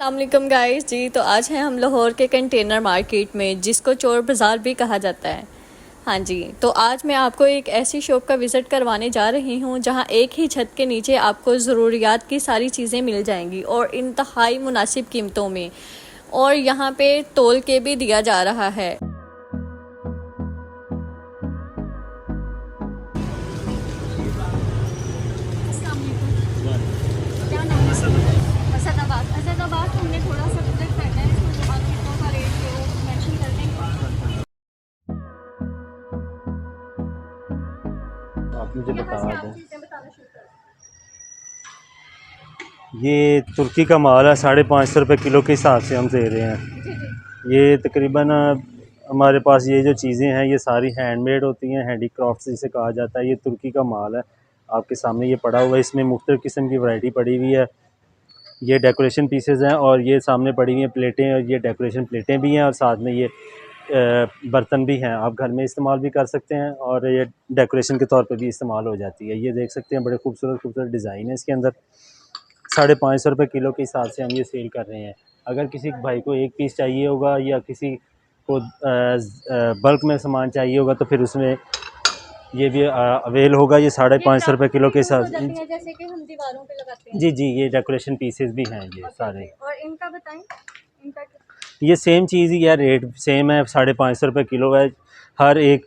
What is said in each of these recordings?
अस्सलाम गाइस जी। तो आज हैं हम लाहौर के कंटेनर मार्केट में, जिसको चोर बाज़ार भी कहा जाता है। हाँ जी, तो आज मैं आपको एक ऐसी शॉप का विज़िट करवाने जा रही हूँ जहाँ एक ही छत के नीचे आपको ज़रूरियात की सारी चीज़ें मिल जाएंगी और इंतहाई मुनासिब कीमतों में, और यहाँ पे तोल के भी दिया जा रहा है। क्या नाम है? असदाबाद। असदाबाद तो हमने थोड़ा सा विजिट करना है, तो आप कितनों का रेट जो मेंशन कर देंगे। आप मुझे यहाँ बता से आप दें। चीज़ें बताना शुरू करें। ये तुर्की का माल है, 550 रुपये किलो के हिसाब से हम दे रहे हैं। जी जी। ये तकरीबन हमारे पास ये जो चीज़ें हैं ये सारी हैंडमेड होती हैं, हैंडी क्राफ्ट जिसे कहा जाता है। ये तुर्की का माल है, आपके सामने ये पड़ा हुआ है। इसमें मुख्तलिफ़ किस्म की वैरायटी पड़ी हुई है। ये डेकोरेशन पीसेस हैं और ये सामने पड़ी हुई हैं प्लेटें, और ये डेकोरेशन प्लेटें भी हैं और साथ में ये बर्तन भी हैं। आप घर में इस्तेमाल भी कर सकते हैं और ये डेकोरेशन के तौर पे भी इस्तेमाल हो जाती है। ये देख सकते हैं, बड़े खूबसूरत खूबसूरत डिज़ाइन है इसके अंदर। 550 रुपये किलो के हिसाब से हम ये सेल कर रहे हैं। अगर किसी भाई को एक पीस चाहिए होगा या किसी को बल्क में सामान चाहिए होगा तो फिर उसमें ये भी अवेल होगा। ये 550 रुपये किलो के हिसाब से। जैसे कि हम दीवारों पे लगाते हैं। जी जी, ये डेकोरेशन पीसेस भी हैं ये ओके सारे। ओके। और इनका बताएं, इनका ये सेम चीज़ ही है, रेट सेम है, 550 रुपये किलो है। हर एक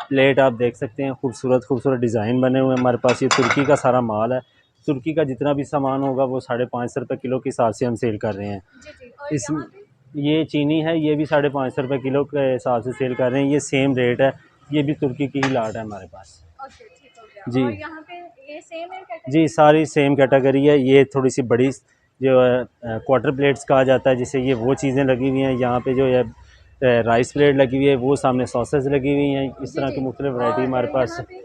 प्लेट आप देख सकते हैं, खूबसूरत खूबसूरत डिज़ाइन बने हुए हैं हमारे पास। ये तुर्की का सारा माल है। तुर्की का जितना भी सामान होगा वो 550 रुपये किलो के हिसाब से हम सेल कर रहे हैं। जी जी। और इस यहाँ पे ये चीनी है, ये भी 550 रुपये किलो के हिसाब से सेल कर रहे हैं। ये सेम रेट है, ये भी तुर्की की ही लाट है हमारे पास। ओके, ठीक हो गया। जी और यहाँ पे ये सेम है जी, कैटेगरी? सारी सेम कैटेगरी है। ये थोड़ी सी बड़ी जो है क्वार्टर प्लेट्स कहा जाता है, जिसे ये वो चीज़ें लगी हुई हैं। यहाँ पे जो है राइस प्लेट लगी हुई है, वो सामने सॉसेस लगी हुई हैं। इस जी तरह जी। की मुख्तलिफ वैरायटी और हमारे पास। यहाँ पे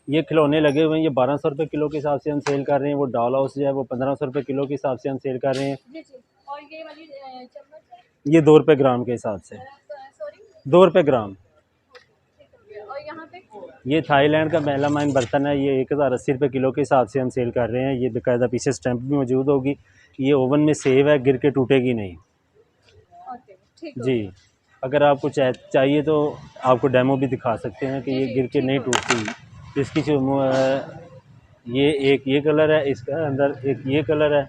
ये खिलौने लगे हुए हैं, ये 1200 रुपये किलो के हिसाब से हम सेल कर रहे हैं। वो डॉल हाउस जो है वो 1500 रुपये किलो के हिसाब से हम सेल कर रहे हैं। जी जी। और ये वाली चम्मच है? ये 2 रुपये ग्राम के हिसाब से। सॉरी। 2 रुपये ग्राम। ठीक हो गया। और यहाँ पे ये थाईलैंड का मेलामाइन बर्तन है, ये 1080 रुपये किलो के हिसाब से हम सेल कर रहे हैं। ये बाकायदा पीछे स्टैंप भी मौजूद होगी। ये ओवन में सेव है, गिर के टूटेगी नहीं। ओके, ठीक हो जी, गया। अगर आपको चाहिए तो आपको डेमो भी दिखा सकते हैं कि जी ये जी, गिर के ठीक नहीं हो गया। टूटती। इसकी जो ये एक ये कलर है, इसका अंदर एक ये कलर है,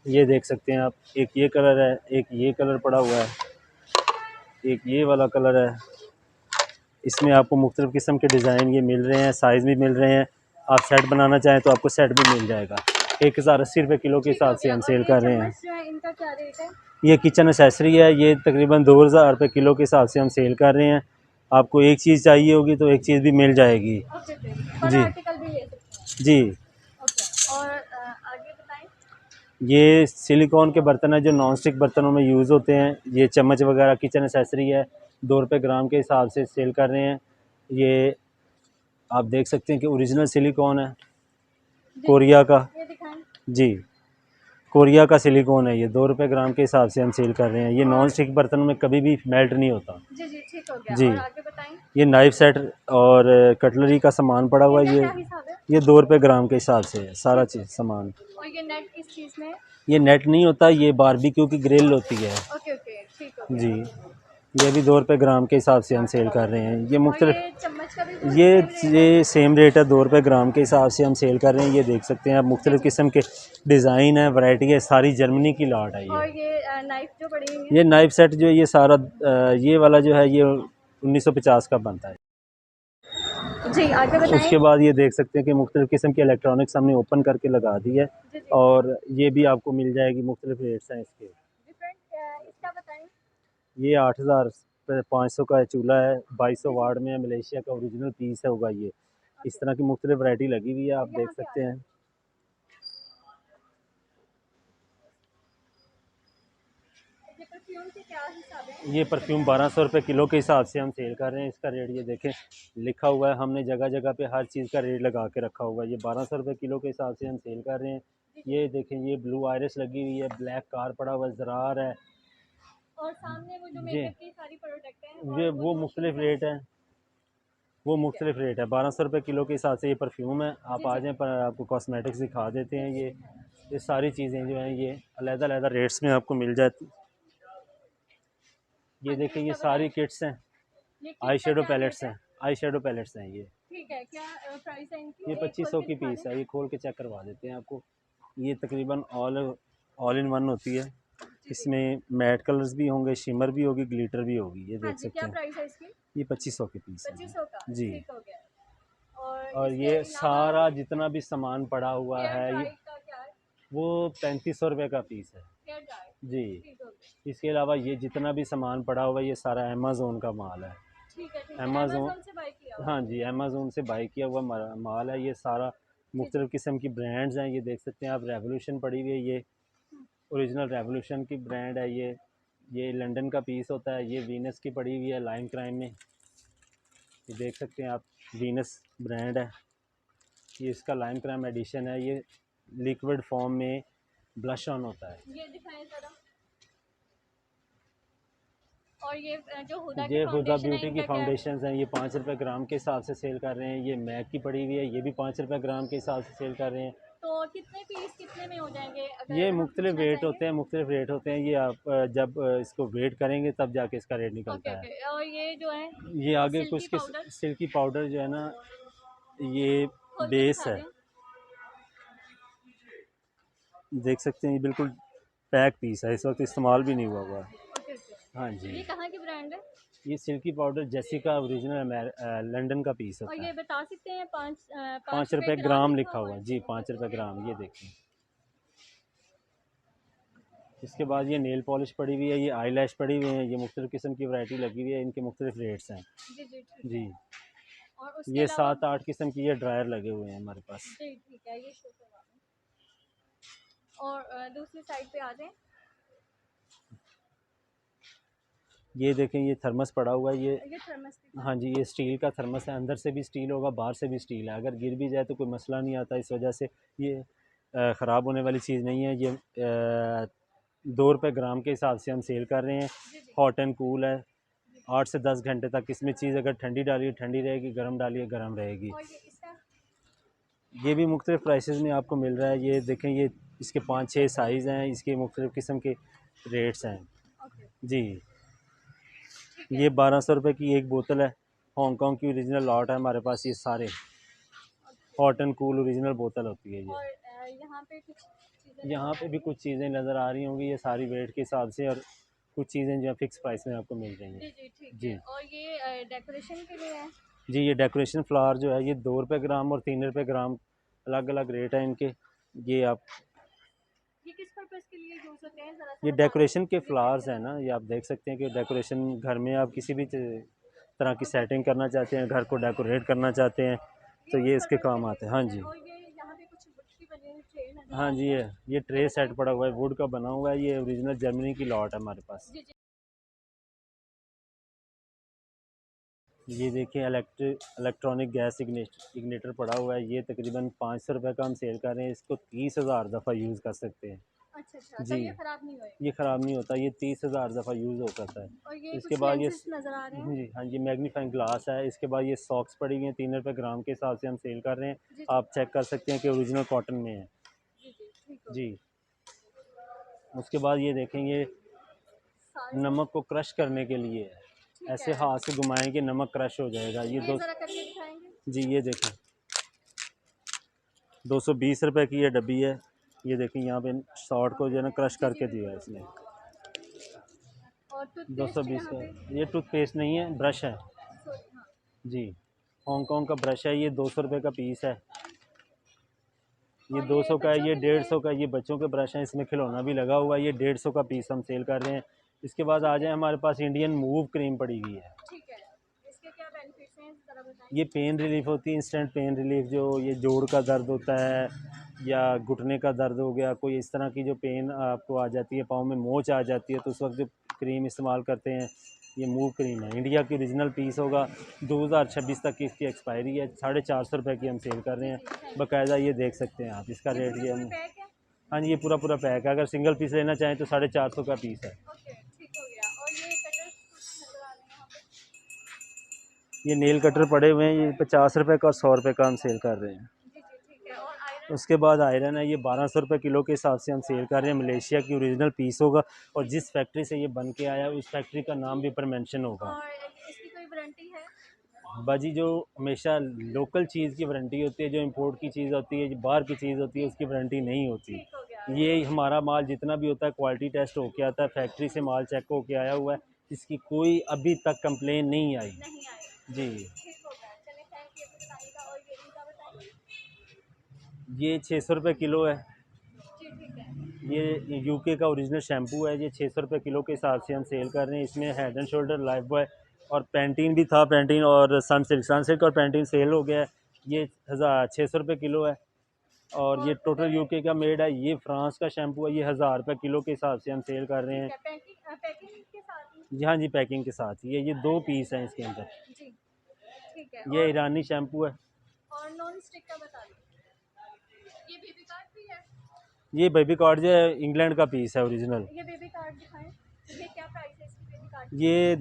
ये देख सकते हैं आप। एक ये कलर है, एक ये कलर पड़ा हुआ है, एक ये वाला कलर है। इसमें आपको मुख्तलिफ़ किस्म के डिज़ाइन ये मिल रहे हैं, साइज़ भी मिल रहे हैं। आप सेट बनाना चाहें तो आपको सेट भी मिल जाएगा। 1080 रुपये किलो के ठीक हो हिसाब से गया। हम और सेल ये कर रहे हैं। चम्मच जो है, इनका क्या रेट है? ये किचन एसेसरी है, ये तकरीबन 2000 रुपये किलो के हिसाब से हम सेल कर रहे हैं। आपको एक चीज़ चाहिए होगी तो एक चीज़ भी मिल जाएगी। Okay okay. बड़ा जी आर्टिकल भी ले सकते हैं। जी। ओके। और आगे बताएं। ये सिलिकॉन के बर्तन है जो नॉन स्टिक बर्तनों में यूज़ होते हैं। ये चम्मच वगैरह किचन एसेसरी है, 2 रुपये ग्राम के हिसाब से सेल कर रहे हैं। ये आप देख सकते हैं कि ओरिजिनल सिलिकॉन है, जी जी। कोरिया का। ये दिखाएं। जी, कोरिया का सिलिकॉन है। ये 2 रुपये ग्राम के हिसाब से हम सेल कर रहे हैं। ये नॉन और स्टिक बर्तनों में कभी भी मेल्ट नहीं होता। जी जी, ठीक हो गया। जी, और आगे बताएं। ये नाइफ सेट और कटलरी का सामान पड़ा हुआ है। इनका ये क्या हिसाब है? ये 2 रुपये ग्राम के हिसाब से है सारा ठीक हो चीज़ गया। सामान। और ये नेट किस चीज़ में है? ये नेट नहीं होता, ये बारबेक्यू की ग्रिल होती है। ओके ओके, ठीक हो जी, गया। ये भी 2 रुपये ग्राम के हिसाब से हम सेल कर रहे हैं। ये और मुख्तलिफ ये चम्मच का भी ये सेम रेट है? ये सेम रेट है, 2 रुपये ग्राम के हिसाब से हम सेल कर रहे हैं। ये देख सकते हैं आप, जी मुख्तलिफ जी। किस्म के डिज़ाइन है, वैरायटी है, सारी जर्मनी की लाट है ये। और ये नाइफ जो पड़ी हुई है? ये नाइफ सेट जो ये सारा ये वाला जो है ये 1950 का बनता है। जी, आगे बताएं। उसके बाद ये देख सकते हैं कि मुख्तलिफ़ किस्म के इलेक्ट्रॉनिक्स हमने ओपन करके लगा दी है, जी जी। और ये भी आपको मिल जाएगी। मुख्तलिफ रेट्स हैं इसके। डिफरेंट इसका बताएं। ये 8500 का चूल्हा है, 2200 वाट में है, मलेशिया का ओरिजिनल पीस है होगा ये। इस ओके। तरह की मुख्तलिफ वैरायटी लगी हुई है, आप देख यहाँ पे आ सकते जाए। हैं। ये परफ्यूम के क्या हिसाब है? ये परफ्यूम 1200 रुपये किलो के हिसाब से हम सेल कर रहे हैं। इसका रेट ये देखें लिखा हुआ है, हमने जगह जगह पे हर चीज़ का रेट लगा के रखा हुआ है। ये 1200 रुपये किलो के हिसाब से हम सेल कर रहे हैं। जी जी। ये देखें, ये ब्लू आयरिस लगी हुई है, ब्लैक कार पड़ा हुआ है, ज़रार है। और सामने वो जो ये मेकअप की सारी प्रोडक्ट हैं, और ये वो वो जो मुख्तलिफ शूज़ हैं। रेट है, वो ठीक है। मुख्तलिफ रेट है। 1200 रुपये किलो के हिसाब से ये परफ्यूम है। आप जी आ जी। जाएँ, पर आपको कॉस्मेटिक्स दिखा देते हैं। ये ये सारी चीज़ें जो हैं ये अलग-अलग रेट्स में आपको मिल जाती। ये हाँ जी, देखिए ये इसका सारी बताएं। किट्स हैं, ये किट आई का शेडो क्या रेट पैलेट्स है? हैं, आई शेडो पैलेट्स हैं ये। ठीक है, क्या प्राइस है इनकी? ये एक खोल 2500 के की दिखा पीस दें। है, ये खोल के चेक करवा देते हैं आपको। ये तकरीबन ऑल इन वन होती है। जी जी। इसमें मैट कलर्स भी होंगे, शिमर भी होगी, ग्लिटर भी होगी, ये हाँ देख जी, सकते क्या हैं। प्राइस है इसकी? ये 2500 की पीस है 2500 का, जी। ठीक हो गया। और और इसके ये अलावा सारा जितना भी सामान पड़ा हुआ हेयर है ये ड्राई का क्या है? वो 3500 रुपये का पीस है हेयर ड्राई, जी। ठीक हो गया। इसके अलावा ये जितना भी सामान पड़ा हुआ है ये सारा अमेज़ोन का माल है। ठीक है, अमेज़ोन, अमेज़न से बाय किया हुआ हाँ है। जी, अमेज़ोन से बाई किया हुआ माल है ये सारा। जी जी। मुख्तलिफ़ किस्म की ब्रांड्स हैं, ये देख सकते हैं आप। रेवोल्यूशन पड़ी हुई है, ये ओरिजिनल रेवोल्यूशन की ब्रांड है ये लंदन का पीस होता है। ये वीनस की पड़ी हुई है लाइम क्राइम में, ये देख सकते हैं आप। वीनस ब्रांड है ये, इसका लाइम क्राइम एडिशन है। ये लिक्विड फॉर्म में ब्लश ऑन होता है। ये दिखाएं ज़रा। और ये जो हुदा की ये हुदा फाउंडेशन है, ब्यूटी की इनका क्या है? फाउंडेशन हैं, ये 5 रुपये ग्राम के हिसाब से सेल कर रहे हैं। ये मैक की पड़ी हुई है, ये भी 5 रुपये ग्राम के हिसाब से सेल कर रहे हैं। तो कितने पीस कितने में हो जाएंगे ये अगर हम मुख्तलिफ पूछना रेट चाहेंगे? होते हैं, मुख्तलिफ रेट होते हैं। ये आप जब इसको वेट करेंगे तब जाके इसका रेट ओके निकलता है। ओके। और ये जो है ये आगे सिल्की कुछ के पाउडर, सिल्की पाउडर जो है ना, ये खोल के बेस दिखा है, दें। देख सकते हैं। ये बिल्कुल पैक पीस है, इस वक्त इस्तेमाल भी नहीं हुआ हुआ है। Okay okay. हाँ जी। ये कहाँ की ब्रांड है? ये silky powder Jessica original London का पीस और होता ये है। बता सकते हैं पाँच 5 रुपये रुपए ग्राम ग्राम लिखा लिखा हुआ हुआ है? है जी, 5 रुपये ग्राम, ये देखिए। इसके बाद ये नेल पॉलिश पड़ी हुई है, ये आई लैश पड़ी हुई है, ये मुख्तलिफ़ किस्म की वैरायटी लगी हुई है, इनके मुख्तलिफ रेट्स हैं जी जी, ठीक जी। है। और उसके ये अलावा 7-8 किस्म की ये ड्रायर लगे हुए हैं हमारे पास। जी ठीक है, ये शो करवा दें। और दूसरी साइड पे आ जाएं। ये देखें, ये थर्मस पड़ा हुआ है ये। ये थर्मस दिखाएं। हाँ जी, ये स्टील का थर्मस है, अंदर से भी स्टील होगा, बाहर से भी स्टील है। अगर गिर भी जाए तो कोई मसला नहीं आता, इस वजह से ये ख़राब होने वाली चीज़ नहीं है। ये 2 रुपये ग्राम के हिसाब से हम सेल कर रहे हैं। जी जी। हॉट एंड कूल है, 8 से 10 घंटे तक इसमें चीज़ अगर ठंडी डालिए ठंडी रहेगी, गर्म डालिए गर्म रहेगी। और ये इसका? ये भी मुख्तलिफ़ प्राइसेस में आपको मिल रहा है। ये देखें, ये इसके 5-6 साइज़ हैं, इसके मुख्तलिफ़ किस्म के रेट्स हैं ओके, जी। ठीक है। ये 1200 रुपये की एक बोतल है, हांगकॉन्ग की ओरिजिनल लॉट है हमारे पास। ये सारे okay. Hot and cool original बोतल होती है ये। और यहाँ पे कुछ चीज़ें यहाँ नज़र आ पे भी रही हैं? कुछ चीज़ें नज़र आ रही होंगी, ये सारी वेट के हिसाब से, और कुछ चीज़ें जो है फ़िक्स प्राइस में आपको मिल रही जी हैं जी, ठीक है। जी। और ये डेकोरेशन के लिए है? जी, ये डेकोरेशन फ्लावर जो है ये 2 रुपये ग्राम और 3 रुपये ग्राम, अलग अलग रेट है इनके। ये आप, ये किस पर्पज़ के लिए यूज़ होते हैं, ज़रा सा ये बता दें। डेकोरेशन के डिटेल फ्लावर्स से हैं बताएं। ना, ये आप देख सकते हैं कि डेकोरेशन घर में आप किसी भी तरह की ओके सेटिंग ओके। करना चाहते हैं, घर को डेकोरेट करना चाहते हैं, ये तो उस ये इसके पर्पज़ के काम लिए आते हैं। हाँ यूज़ है। जी। और ये यहाँ पे कुछ वुड की बनी हुई ट्रे नज़र हाँ आ जी, रही है। ये ये ट्रे सेट बताएं। पड़ा हुआ है, वुड का बना हुआ है, ये ओरिजिनल जर्मनी की लॉट है हमारे पास। जी जी। ये देखिए, इलेक्ट्रॉनिक गैस इग्निटर पड़ा हुआ है, ये तकरीबन 500 रुपये का हम सेल कर रहे हैं। इसको 30,000 दफ़ा यूज़ कर सकते हैं अच्छा अच्छा, जी। तब ये ख़राब नहीं होएगा। ये ख़राब नहीं होता, ये 30,000 दफ़ा यूज़ हो सकता है। और ये इसके कुछ बाद ये लेंसेज नज़र आ रहे हैं। जी हाँ, ये मैग्नीफाइंग ग्लास है। इसके बाद ये सॉक्स पड़ी हुई हैं, 3 रुपये ग्राम के हिसाब से हम सेल कर रहे हैं। जी जी। आप चेक कर सकते हैं कि ओरिजिनल कॉटन में है जी जी, ठीक हो जी। गया। उसके बाद ये देखेंगे, सारे नमक को क्रश करने के लिए है, ठीक ऐसे है। हाथ से घुमाएंगे नमक क्रश हो जाएगा। ये ये दो ज़रा करके दिखाएंगे। जी, ये देखें, 220 रुपये की ये डब्बी है। ये देखें, यहाँ पे शॉर्ट को जो है ना क्रश जी जी, करके दिया है बिल्कुल। इसने। और टूथपेस्ट 220 यहाँ का, पे? ये टूथपेस्ट नहीं है, ब्रश है सॉरी, हाँ। जी। हांगकॉन्ग का ब्रश है, ये 200 रुपये का पीस है। ये और 200 का है, बच्चों ये के लिए? 150 का है। ये बच्चों के ब्रश हैं, इसमें खिलौना भी लगा हुआ है। ये 150 का पीस हम सेल कर रहे हैं। इसके बाद आ ठीक जाए, है। हमारे पास इंडियन मूव क्रीम पड़ी हुई है। ठीक है। इसके क्या बेनिफिट्स हैं, ज़रा ये बताएंगे। पेन रिलीफ होती है, इंस्टेंट पेन रिलीफ। जो ये जोड़ का दर्द होता है या घुटने का दर्द हो गया, कोई इस तरह की जो पेन आपको आ जाती है, पाँव में मोच आ जाती है, तो उस वक्त जो क्रीम इस्तेमाल करते हैं, ये मूव क्रीम है। इंडिया की ओरिजिनल पीस होगा, 2026 तक की इसकी एक्सपायरी है। 450 रुपये की हम सेल कर रहे जी हैं। जी, थैंक यू। बाकायदा ये देख सकते हैं आप, इसका ये रेट पूरे ये पूरे हम। पैक है? हाँ जी, ये पूरा पूरा पैक है। अगर सिंगल पीस लेना चाहें तो 450 का पीस है। ओके, ठीक हो गया। और ये कटर कुछ नज़र आ रहे हैं यहाँ पे? ये नेल कटर पड़े हुए हैं, ये 50 रुपये का और 100 रुपये का हम सेल कर रहे हैं। जी जी, ठीक है। और आयरन उसके बाद आयरन है, ये 1200 रुपये किलो के हिसाब से हम सेल कर रहे हैं। मलेशिया की ओरिजिनल पीस होगा और जिस फैक्ट्री से ये बन के आया उस फैक्ट्री का नाम भी ऊपर मेंशन होगा। और इसकी कोई वारंटी है? बाजी जो हमेशा लोकल चीज़ की वारंटी होती है, जो इंपोर्ट की चीज़ होती है, जो बाहर की चीज़ होती है, उसकी वारंटी नहीं होती। ठीक हो गया। ये हमारा माल जितना भी होता है क्वालिटी टेस्ट होके आता है, फैक्ट्री से माल चेक होके आया हुआ है, इसकी कोई अभी तक कंप्लेन नहीं आई। नहीं आई। जी, ठीक हो गया, चलिए थैंक यू बताने का। और ये इनका बताइए। ये 600 रुपये किलो है। जी ठीक है। ये यूके का ओरिजिनल शैम्पू है, ये 600 रुपये किलो के हिसाब से हम सेल कर रहे हैं। इसमें head and shoulder, life boy और पेंटीन भी था, पेंटीन और सनसिल्क और पेंटीन सेल हो गया है। ये 600 रुपये किलो है और ये टोटल यूके का मेड है। ये फ्रांस का शैम्पू है, ये 1000 रुपये किलो के हिसाब से हम सेल कर रहे हैं। पैकिंग पैकिंग के साथ ही? जी हाँ जी, पैकिंग के साथ ही है। ये 2 पीस हैं इसके अंदर। जी ठीक है। ये ईरानी शैम्पू है। और नॉन स्टिक का बता दो। ये बेबी कार्ड भी है? ये बेबी कार्ड जो है इंग्लैंड का पीस है ओरिजिनल। ये बेबी कार्ड दिखाएं। ये क्या प्राइस है इसकी बेबी कार्ड? ये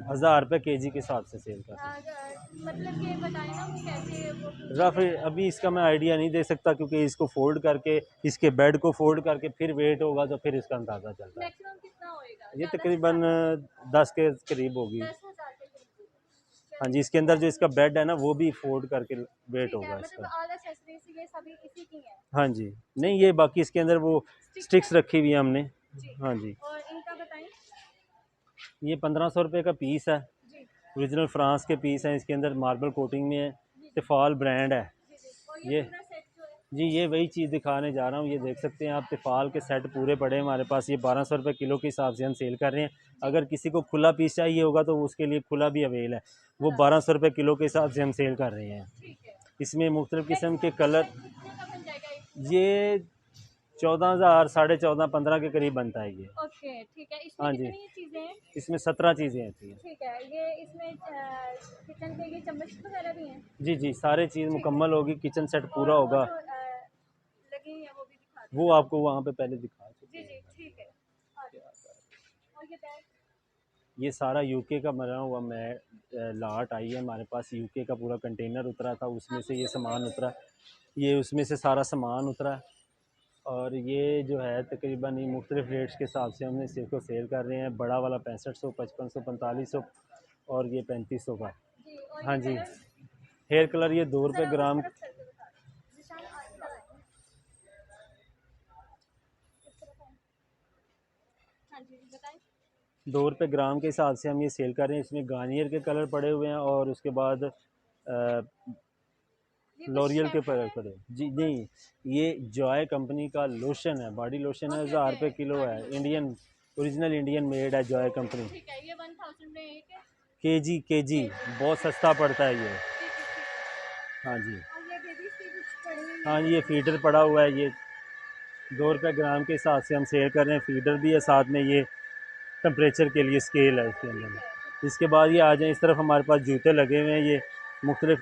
1000 रुपये केजी के हिसाब से सेल कर रहे हैं। मतलब ये बताएं ना वो कैसे वो रफ अभी इसका मैं आइडिया नहीं दे सकता क्योंकि इसको फोल्ड करके, इसके बेड को फोल्ड करके फिर वेट होगा तो फिर इसका अंदाज़ा चलता है। मैक्सिमम कितना होएगा? ये ज़्यादा से तकरीबन ज़्यादा 10 के करीब होगी। 10,000 के करीब। हाँ जी, इसके अंदर जो इसका बेड है ना वो भी फोल्ड करके वेट ठीक है, होगा मतलब इसका। ऑल एक्सेसरीज ये सभी इसी की हैं? हाँ जी, नहीं ये बाकी इसके अंदर वो स्टिक्स रखी हुई है हमने। जी। हाँ जी, और इनका बताएं। ये 1500 रुपये का पीस है। जी ओरिजिनल फ्रांस के पीस हैं, इसके अंदर मार्बल कोटिंग में है। तिफाल ब्रांड है। जी जी। और ये पूरा सेट जो है? जी, ये वही चीज़ दिखाने जा रहा हूँ। ये देख सकते हैं आप, तिफाल के सेट पूरे पड़े हैं हमारे पास। ये 1200 रुपये किलो के हिसाब से हम सेल कर रहे हैं। अगर किसी को खुला पीस चाहिए होगा तो उसके लिए खुला भी अवेल है, वो 1200 रुपये किलो के हिसाब से हम सेल कर रहे हैं। ठीक है। इसमें मुख्तलिफ़ किस्म के कलर, कितने का बन जाएगा एक? ये 14,000 14,500 15 के करीब बनता है ये। ओके ठीक है। इसमें हाँ जी, कितनी चीज़ें हैं? इसमें 17 चीज़ें आती हैं। ठीक है। ये इसमें किचन के ये चम्मच वगैरह भी हैं? जी जी, सारी चीज़ मुकम्मल होगी, किचन सेट पूरा और वो होगा। जो लगी हैं वो भी दिखा दें। वो आपको वहाँ पे पहले दिखा चुके जी हैं। जी ठीक है। आ जाओ। और ये बैग? ये सारा यूके का बना हुआ मैं लाट आई है हमारे पास। यूके का पूरा कंटेनर उतरा था, उसमें से ये सामान उतरा, ये उसमें से सारा सामान उतरा। और ये जो है तकरीबन ये मुख्तलिफ रेट्स के हिसाब से हमने इसको सेल कर रहे हैं। बड़ा वाला 6500, 5500, 4500 और ये 3500 का। जी। और हाँ ये जी, कलर? हेयर कलर ये 2 रुपये जरा उस ग्राम। तरफ करके बता दो। निशान आगे का है। इस तरफ है। हाँ जी बताएं। 2 रुपये ग्राम के हिसाब से हम ये सेल कर रहे हैं। इसमें गार्नियर के कलर पड़े हुए हैं और उसके बाद ये कुछ लॉरियल के शैम्पू कलर है? पड़े। जी नहीं, ये जॉय कंपनी का लोशन है, बॉडी लोशन है। ओके 1000 रुपये ओके। किलो है। Body Indian original Indian made है जॉय कंपनी। ठीक है। ये 1000 में एक है? KG KG KG. बहुत सस्ता पड़ता है ये। ठीक है ठीक है। हाँ जी, और ये बेबी की कुछ पड़ी हुई हाँ है? जी, ये फीडर पड़ा हुआ है। ये 2 रुपये ग्राम के हिसाब से हम सेल कर रहे हैं। फीडर भी है साथ में, ये टेम्परेचर के लिए स्केल है इसके ठीक है। अंदर। इसके बाद ये आ जाए इस तरफ, हमारे पास जूते लगे हुए हैं। ये मुख्तलिफ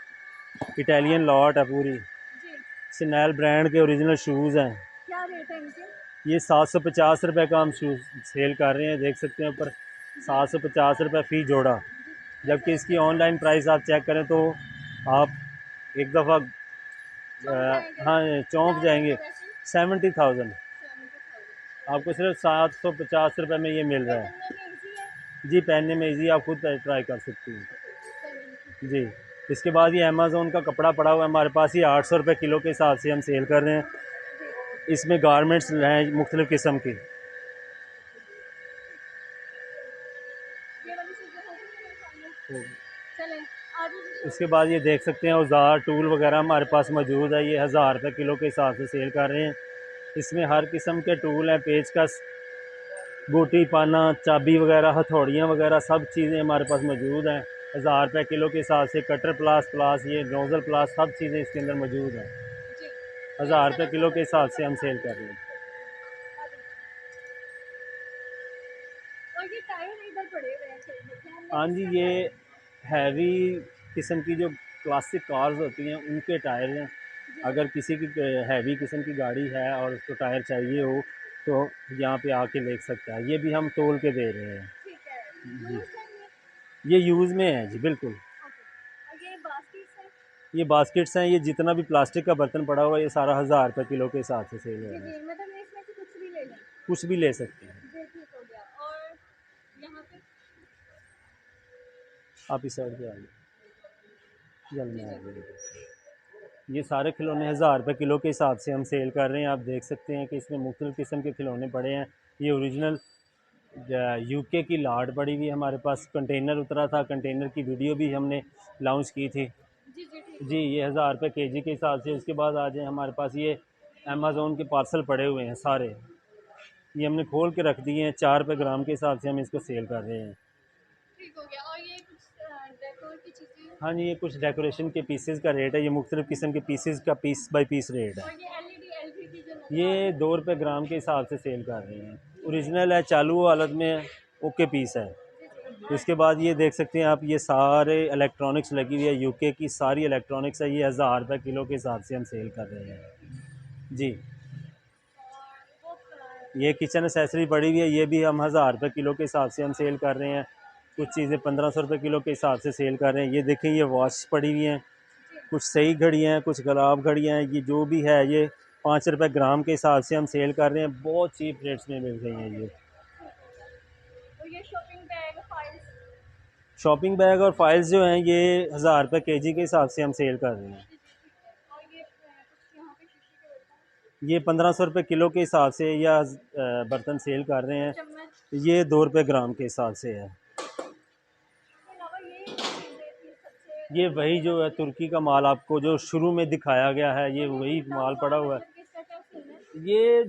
इटालियन लॉट है पूरी। जी। स्नैल ब्रांड के ओरिजिनल शूज़ हैं। क्या रेट है इनके? ये 750 रुपये का हम शूज़ सेल कर रहे हैं, देख सकते हैं ऊपर 750 रुपये फ़ी जोड़ा। जबकि इसकी ऑनलाइन प्राइस आप चेक करें तो आप एक दफ़ा हाँ चौंक जाएंगे। 70,000 आपको सिर्फ 750 रुपये में ये मिल रहा है। जी, पहनने में इजी, आप खुद ट्राई कर सकती हैं। जी, इसके बाद ये अमेज़ोन का कपड़ा पड़ा हुआ है हमारे पास। ये 800 रुपये किलो के हिसाब से हम सेल कर रहे हैं। इसमें गारमेंट्स हैं मुख्तलिफ़ किस्म की। चलें आगे। इसके बाद ये देख सकते हैं औज़ार टूल वगैरह हमारे पास मौजूद है। ये 1000 रुपये किलो के हिसाब से सेल कर रहे हैं। इसमें हर किस्म के टूल हैं, पेचकस, गोटी पाना, चाबी वगैरह, हथौड़ियाँ वगैरह सब चीज़ें हमारे पास मौजूद हैं। 1000 रुपये किलो के हिसाब से कटर प्लास ये नोज़ल प्लास सब चीज़ें इसके अंदर मौजूद हैं। 1000 रुपये किलो के हिसाब से हम सेल कर रहे हैं। और ये टायर इधर पड़े हुए हैं। हाँ जी, ये हैवी किस्म की जो क्लासिक कार्स होती हैं उनके टायर हैं। अगर किसी की हैवी किस्म की गाड़ी है और उसको टायर चाहिए हो तो यहाँ पे आके ले सकता है। ये भी हम तोल के दे रहे हैं। ठीक है। जी, ये यूज़ में है जी, बिल्कुल। ओके। और ये बास्केट्स हैं? ये बास्केट्स हैं, ये जितना भी प्लास्टिक का बर्तन पड़ा हुआ है ये सारा 1000 रुपये किलो के हिसाब से सेल हो जी रहा है। जी, मतलब मैं इसमें से कुछ भी ले लूँ? कुछ भी ले सकते हैं जी ठीक हो गया। और यहाँ पे? आप इस साइड पे आ जाइए, जल जी में आ जी। जाइए। ये सारे खिलौने 1000 रुपये किलो के हिसाब से हम सेल कर रहे हैं। आप देख सकते हैं कि इसमें मुख्तलिफ़ किस्म के खिलौने पड़े हैं। ये ओरिजिनल यूके की लाट पड़ी हुई है हमारे पास। कंटेनर उतरा था, कंटेनर की वीडियो भी हमने लॉन्च की थी। जी जी ठीक जी, है। ये 1000 रुपये केजी के हिसाब से। उसके बाद आ जाए हमारे पास ये अमेज़ोन के पार्सल पड़े हुए हैं सारे। ये हमने खोल के रख दिए हैं, 4 रुपये ग्राम के हिसाब से हम इसको सेल कर रहे हैं। ठीक हो गया। और ये कुछ डेकोर की चीज़ें? हाँ जी, ये कुछ डेकोरेशन के पीसेस का रेट है। ये मुख्तलिफ़ किस्म के पीसेस का पीस बाय पीस रेट है। और ये एलईडी एलसीडी जो नजर आ रही ये है? 2 रुपये ग्राम के हिसाब से सेल कर रहे हैं। ओरिजिनल है, चालू हालत में है, ओके पीस है। जी जी। उसके बाद ये देख सकते हैं आप, ये सारे इलेक्ट्रॉनिक्स लगी हुई है, यूके की सारी इलेक्ट्रॉनिक्स है। ये 1000 रुपये किलो के हिसाब से हम सेल कर रहे हैं जी। और वो ये किचन एसेसरी पड़ी हुई है, ये भी हम 1000 रुपये किलो के हिसाब से हम सेल कर रहे हैं। कुछ चीज़ें 1500 रुपये किलो के हिसाब से सेल कर रहे हैं। ये देखें, ये वॉच पड़ी हुई हैं, जी कुछ सही घड़ियाँ हैं, कुछ खराब घड़ियाँ हैं। ये जो भी है ये 5 रुपये ग्राम के हिसाब से हम सेल कर रहे हैं। बहुत चीप रेट्स में मिल रही हैं ये। ठीक हो गया। तो ये shopping bag files? Shopping bag और फाइल्स जो हैं ये 1000 रुपये केजी के हिसाब से हम सेल कर रहे हैं। जी जी ठीक है। और ये कुछ यहाँ पे शीशे के बर्तन? ये 1500 रुपये किलो के हिसाब से या बर्तन सेल कर रहे हैं। चम्मच? ये 2 रुपये ग्राम के हिसाब से है। इसके अलावा ये चीज़ें थी सबसे ये वही जो है तुर्की का माल आपको जो शुरू में दिखाया गया है, ये वही माल पड़ा हुआ है। इसका क्या सीन है? ये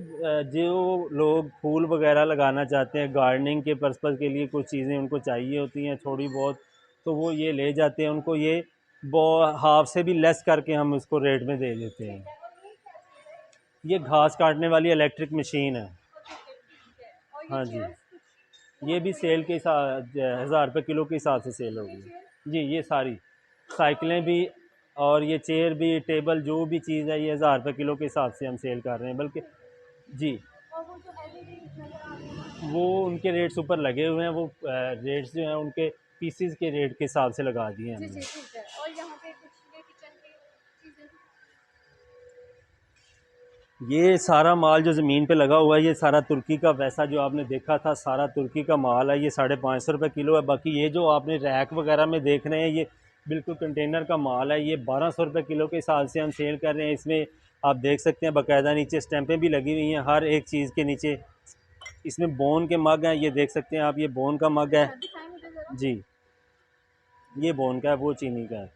जो लोग फूल वगैरह लगाना चाहते हैं, गार्डनिंग के पर्पज़ के लिए कुछ चीज़ें उनको चाहिए होती हैं थोड़ी बहुत, तो वो ये ले जाते हैं। उनको ये हाफ से भी लेस करके हम उसको रेट में दे देते हैं। ठीक है। और ये क्या चीज़ है? ये घास काटने वाली इलेक्ट्रिक मशीन है। ओके ओके ठीक है। और ये हाँ जी, चेयर्स कुछ ये यहाँ पे भी पड़ी सेल हुई के है? हिसाब 1000 रुपये किलो के हिसाब से सेल ये होगी। चेयर? जी, ये सारी साइकिलें भी और ये चेयर भी, टेबल, जो भी चीज़ है ये 1000 रुपये किलो के हिसाब से हम सेल कर रहे हैं। बल्कि ठीक है। जी, और वो जो एलईडी नजर आ रही है? वो उनके रेट्स ऊपर लगे हुए हैं। वो रेट्स जो हैं उनके पीसीज के रेट के हिसाब से लगा दिए जी हमने। जी ठीक है। और यहाँ पे कुछ ये किचन की चीज़ें? ये सारा माल जो ज़मीन पे लगा हुआ है ये सारा तुर्की का, वैसा जो आपने देखा था सारा तुर्की का माल है। ये 550 रुपये किलो है। बाकी ये जो आपने रैक वगैरह में देख रहे हैं ये बिल्कुल कंटेनर का माल है। ये 1200 रुपये किलो के हिसाब से हम सेल कर रहे हैं। इसमें आप देख सकते हैं बाकायदा नीचे स्टैंपें भी लगी हुई हैं हर एक चीज़ के नीचे। इसमें बोन के मग हैं, ये देख सकते हैं आप, ये बोन का मग है। अच्छा दिखाएं मुझे ज़रा। जी, ये बोन का है, वो चीनी का है।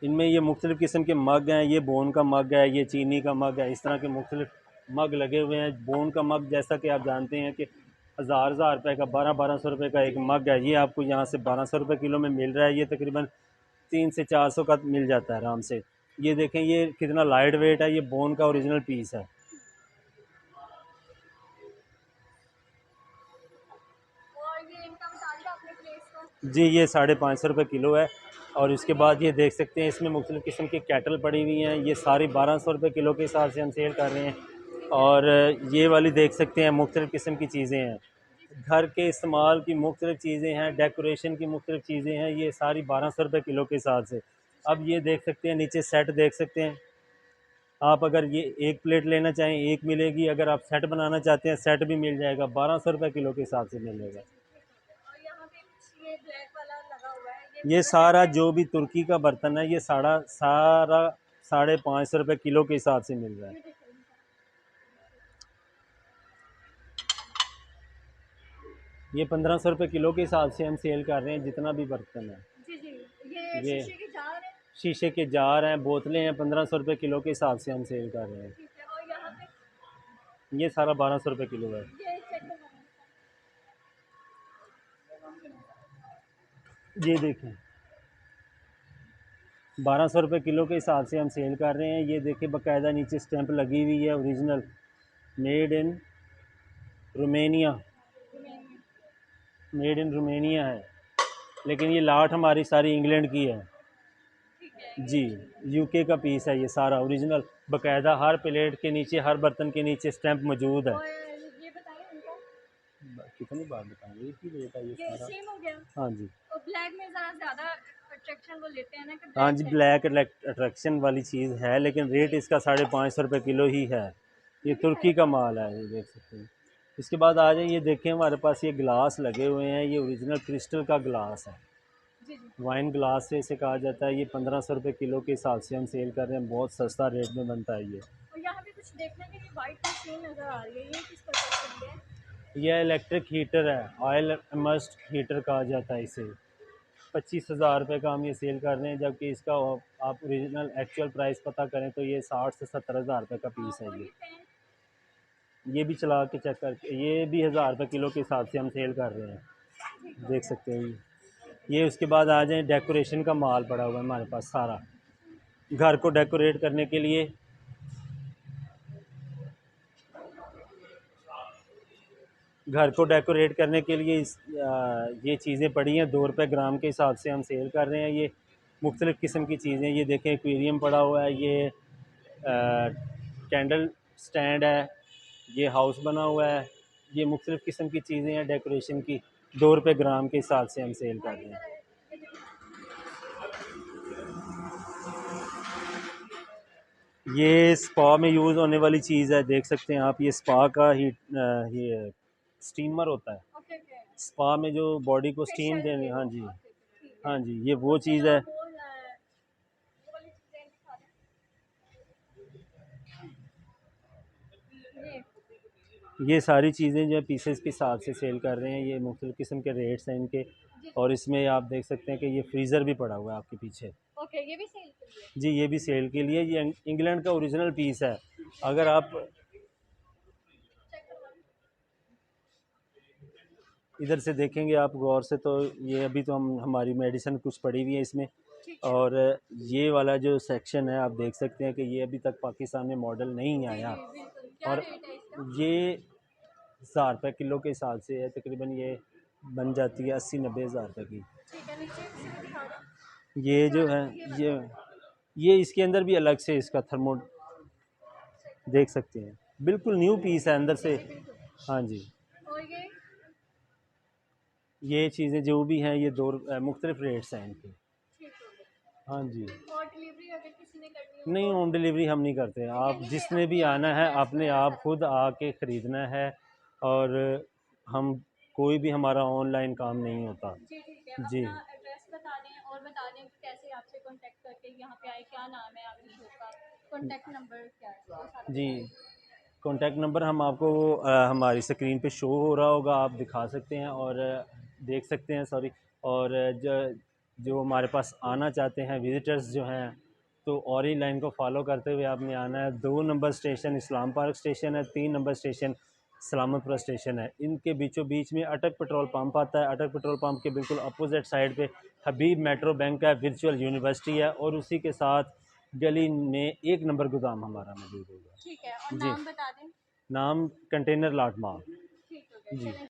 इनमें ये मुख्तलिफ़ किस्म के मग हैं, ये बोन का मग है, ये चीनी का मग है। इस तरह के मुख्तलिफ़ मग लगे हुए हैं। बोन का मग जैसा कि आप जानते हैं कि हज़ार रुपए का, 1200 रुपये का एक मग है। ये आपको यहाँ से 1200 रुपये किलो में मिल रहा है। ये तकरीबन 300 से 400 का मिल जाता है आराम से। ये देखें ये कितना लाइट वेट है, ये बोन का ओरिजिनल पीस है। और ये इनका बता दिया आपने प्लेस का? जी, ये 550 रुपये किलो है। और उसके बाद ये देख सकते हैं इसमें मुख्तलिफ़ किस्म की कैटल पड़ी हुई हैं। ये सारी 1200 रुपये किलो के हिसाब से हम सेल कर रहे हैं। और ये वाली देख सकते हैं मुख्तलिफ़ किस्म की चीज़ें हैं, घर के इस्तेमाल की मुख्तलिफ़ चीज़ें हैं, डेकोरेशन की मुख्तलिफ़ चीज़ें हैं। ये सारी 1200 रुपये किलो के हिसाब से। अब ये देख सकते हैं नीचे सेट देख सकते हैं आप। अगर ये एक प्लेट लेना चाहें एक मिलेगी, अगर आप सेट बनाना चाहते हैं सेट भी मिल जाएगा। 1200 रुपये किलो के हिसाब से मिलेगा। और यहाँ पे कुछ ये ब्लैक वाला लगा हुआ है, ये ये पूरा सारा सेट है? जो भी तुर्की का बर्तन है ये सारा सारा 550 रुपये किलो के हिसाब से मिल रहा है। ये देखो इनका। ये 1500 रुपये किलो के हिसाब से हम सेल कर रहे हैं जितना भी बर्तन है। जी जी। ये ये शीशे के जार है? शीशे के जार हैं, बोतलें हैं, 1500 रुपये किलो के हिसाब से हम सेल कर रहे हैं। ठीक है। और यहाँ पे ये सारा 1200 रुपये किलो है। ये चेक करवाना ये देखें 1200 रुपये किलो के हिसाब से हम सेल कर रहे हैं। ये देखें बाकायदा नीचे स्टैंप लगी हुई है, original made in Romania, made in Romania है। लेकिन ये लाट हमारी सारी इंग्लैंड की है। ठीक है। जी, यूके का पीस है ये सारा ओरिजिनल। बाकायदा हर प्लेट के नीचे, हर बर्तन के नीचे स्टैंप मौजूद है। और ये बताइए इनका? कितनी बार बताएंगे, एक ही रेट है ये ये सारा। सेम हो गया। हाँ जी, और ब्लैक में ज़रा ज़्यादा अट्रैक्शन वो लेते हैं ना कि हाँ जी, ब्लैक ब्लैक अट्रैक्शन वाली चीज़ है, लेकिन रेट इसका 550 रुपये किलो ही है। ये तुर्की का माल है, ये देख सकते हैं। इसके बाद आ जाए, ये देखें हमारे पास ये गिलास लगे हुए हैं, ये ओरिजिनल क्रिस्टल का गिलास है। जी जी। वाइन ग्लास से इसे कहा जाता है। ये 1500 रुपये किलो के हिसाब से हम सेल कर रहे हैं, बहुत सस्ता रेट में बनता है ये। और यहाँ पे कुछ देखने के लिए वाइट मशीन नज़र आ रही है, ये किस पर्पज के लिए है? यह इलेक्ट्रिक हीटर है, ऑयल इमर्स्ड हीटर कहा जाता है इसे। 25,000 रुपये का हम ये सेल कर रहे हैं, जबकि इसका आप ओरिजिनल एक्चुअल प्राइस पता करें तो ये 60 से 70,000 रुपये का पीस है और ये। फैन? ये भी चला के चेक करके, ये भी 1000 रुपये किलो के हिसाब से हम सेल कर रहे हैं, ठीक हो देख गया। सकते हैं ये। उसके बाद आ जाए, डेकोरेशन का माल पड़ा हुआ है हमारे पास सारा, घर को डेकोरेट करने के लिए। घर को डेकोरेट करने के लिए ये चीज़ें पड़ी हैं, 2 रुपये ग्राम के हिसाब से हम सेल कर रहे हैं। ये मुख्तलिफ़ किस्म की चीज़ें, ये देखें एक्वेरियम पड़ा हुआ है, ये कैंडल स्टैंड है, ये हाउस बना हुआ है, ये मुख्तलिफ़ किस्म की चीज़ें हैं डेकोरेशन की, 2 रुपये ग्राम के हिसाब से हम सेल कर रहे हैं। ये स्पा में यूज़ होने वाली चीज़ है, देख सकते हैं आप, ये स्पा का ये स्टीमर होता है। Okay okay. स्पा में जो बॉडी को स्टीम फेशियल देने, के हाँ वो, जी, ओके ओके, ठीक है। हाँ जी, ये वो उसके चीज़ अलावा है। वो वाली चीज़ें दिखा दें। ये सारी चीज़ें जो है पीसेस के हिसाब से सेल कर रहे हैं, ये मुख्तलिफ़ किस्म के रेट्स हैं इनके। जी और इसमें आप देख सकते हैं कि ये फ्रीज़र भी पड़ा हुआ है आपके पीछे। ओके, ये भी सेल के लिए? जी, ये भी सेल के लिए, ये इंग्लैंड का ओरिजिनल पीस है। अगर आप चेक करवा। इधर से देखेंगे आप गौर से, तो ये अभी तो हमारी मेडिसिन कुछ पड़ी हुई है इसमें। ठीक है। और ये वाला जो सेक्शन है, आप देख सकते हैं कि ये अभी तक पाकिस्तान में मॉडल नहीं जी आया। जी बिल्कुल, क्या और रेट है इसका? ये 1000 रुपये किलो के हिसाब से है, तकरीबन ये बन जाती है 80-90 हज़ार रुपये की। ठीक है, नीचे किसी को दिखा दें। ये जो है, ये ये इसके अंदर भी अलग से इसका थर्मो देख सकते हैं, बिल्कुल न्यू पीस है अंदर से। हाँ जी, और ये चीज़ें जो भी हैं, ये दो मुख्तलिफ रेट्स हैं इनके। ठीक हो गया। हाँ जी। और डिलीवरी अगर किसी ने करनी हो नहीं, तो? होम डिलीवरी हम नहीं करते, आप जिसने भी आना है अपने आप खुद आके ख़रीदना है। और हम कोई भी हमारा ऑनलाइन काम नहीं होता। जी ठीक है, जी अपना एड्रेस बता दें और बता दें कि कैसे आपसे कांटेक्ट करके यहाँ पे आए, क्या नाम है आपकी शॉप का, कांटेक्ट नंबर क्या है, वो सारा जी, बताएं। कॉन्टैक्ट नंबर हम आपको हमारी स्क्रीन पे शो हो रहा होगा, आप दिखा सकते हैं और देख सकते हैं, सॉरी। और जो हमारे पास आना चाहते हैं विज़िटर्स जो हैं, तो औरी लाइन को फॉलो करते हुए आपने आना है। 2 नंबर स्टेशन इस्लाम पार्क स्टेशन है, 3 नंबर स्टेशन सलामतपुरा स्टेशन है। इनके बीचों बीच में अटक पेट्रोल पंप आता है। अटक पेट्रोल पंप के बिल्कुल अपोजिट साइड पे हबीब मेट्रो बैंक है, वर्चुअल यूनिवर्सिटी है, और उसी के साथ गली में 1 नंबर गोदाम हमारा मौजूद होगा। ठीक है, और जी, नाम बता दें। नाम कंटेनर लाट माल। ठीक हो गया, जी। चलें।